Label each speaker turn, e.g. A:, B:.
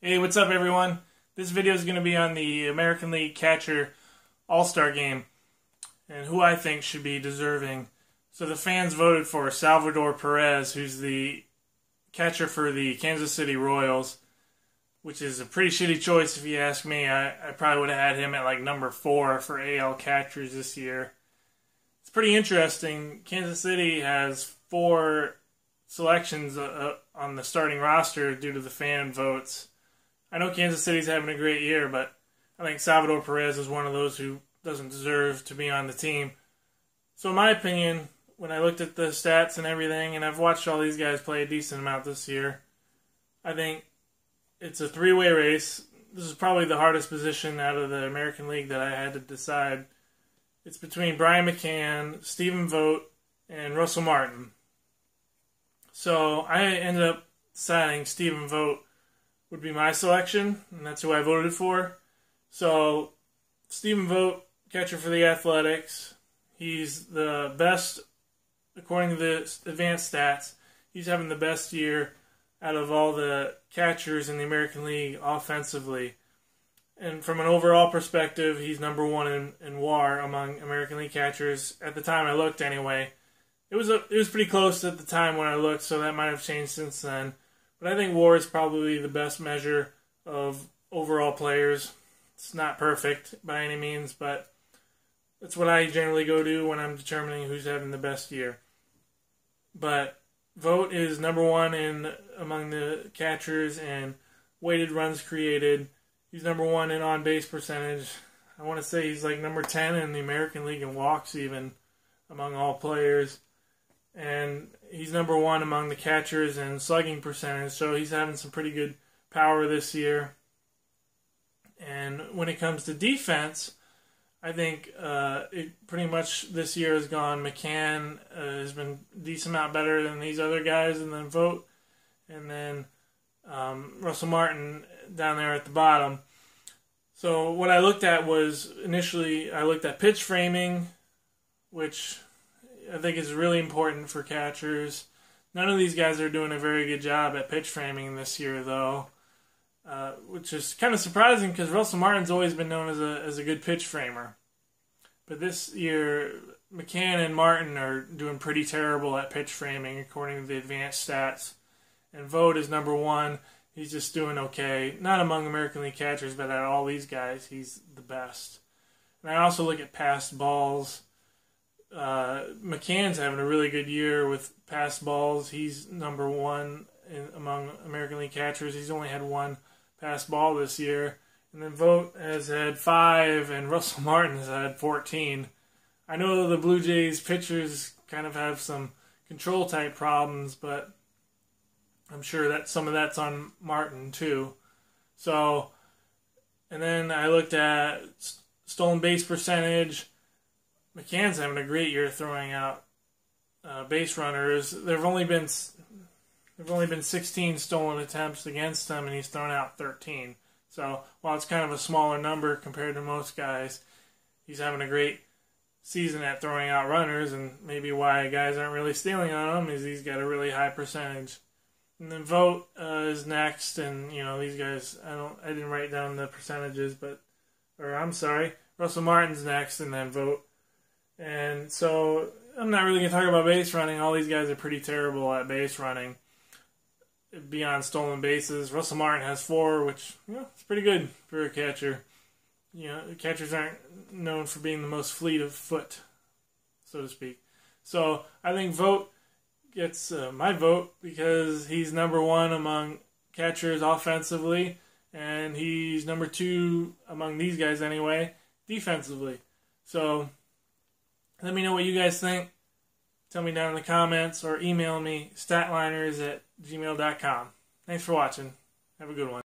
A: Hey, what's up everyone? This video is going to be on the American League Catcher All-Star Game and who I think should be deserving. So the fans voted for Salvador Perez, who's the catcher for the Kansas City Royals, which is a pretty shitty choice if you ask me. I probably would have had him at like number 4 for AL catchers this year. It's pretty interesting. Kansas City has 4 selections on the starting roster due to the fan votes. I know Kansas City's having a great year, but I think Salvador Perez is one of those who doesn't deserve to be on the team. So in my opinion, when I looked at the stats and everything, and I've watched all these guys play a decent amount this year, I think it's a 3-way race. This is probably the hardest position out of the American League that I had to decide. It's between Brian McCann, Stephen Vogt, and Russell Martin. So I ended up deciding Stephen Vogt would be my selection, and that's who I voted for. So Stephen Vogt, catcher for the Athletics, he's the best, according to the advanced stats, he's having the best year out of all the catchers in the American League offensively. And from an overall perspective, he's number 1 in WAR among American League catchers. At the time I looked anyway. It was pretty close at the time when I looked, so that might have changed since then. But I think WAR is probably the best measure of overall players. It's not perfect by any means, but that's what I generally go to when I'm determining who's having the best year. But Vogt is number 1 among the catchers in weighted runs created. He's number 1 in on-base percentage. I want to say he's like number 10 in the American League in walks even among all players. And he's number 1 among the catchers in slugging percentage, so he's having some pretty good power this year. And when it comes to defense, I think it pretty much this year has gone. McCann has been a decent amount better than these other guys, and then Vogt, and then Russell Martin down there at the bottom. So what I looked at was, initially I looked at pitch framing, which I think is really important for catchers. None of these guys are doing a very good job at pitch framing this year, though, which is kind of surprising because Russell Martin's always been known as a good pitch framer. But this year, McCann and Martin are doing pretty terrible at pitch framing according to the advanced stats. And Vogt is number 1. He's just doing okay. Not among American League catchers, but at all these guys, he's the best. And I also look at passed balls. McCann's having a really good year with passed balls. He's number 1 among American League catchers. He's only had 1 passed ball this year. And then Vogt has had 5, and Russell Martin has had 14. I know the Blue Jays pitchers kind of have some control type problems, but I'm sure that some of that's on Martin too. So, and then I looked at stolen base percentage. McCann's having a great year throwing out base runners. There've only been 16 stolen attempts against him, and he's thrown out 13. So while it's kind of a smaller number compared to most guys, he's having a great season at throwing out runners, and maybe why guys aren't really stealing on him is he's got a really high percentage. And then Vogt is next, and these guys, I didn't write down the percentages, Russell Martin's next, and then Vogt. And so I'm not really going to talk about base running. All these guys are pretty terrible at base running beyond stolen bases. Russell Martin has 4, which it's pretty good for a catcher. Catchers aren't known for being the most fleet of foot, so to speak. So I think Vogt gets my vote because he's number 1 among catchers offensively, and he's number 2 among these guys anyway, defensively. So let me know what you guys think. Tell me down in the comments or email me, statliners@gmail.com. Thanks for watching. Have a good one.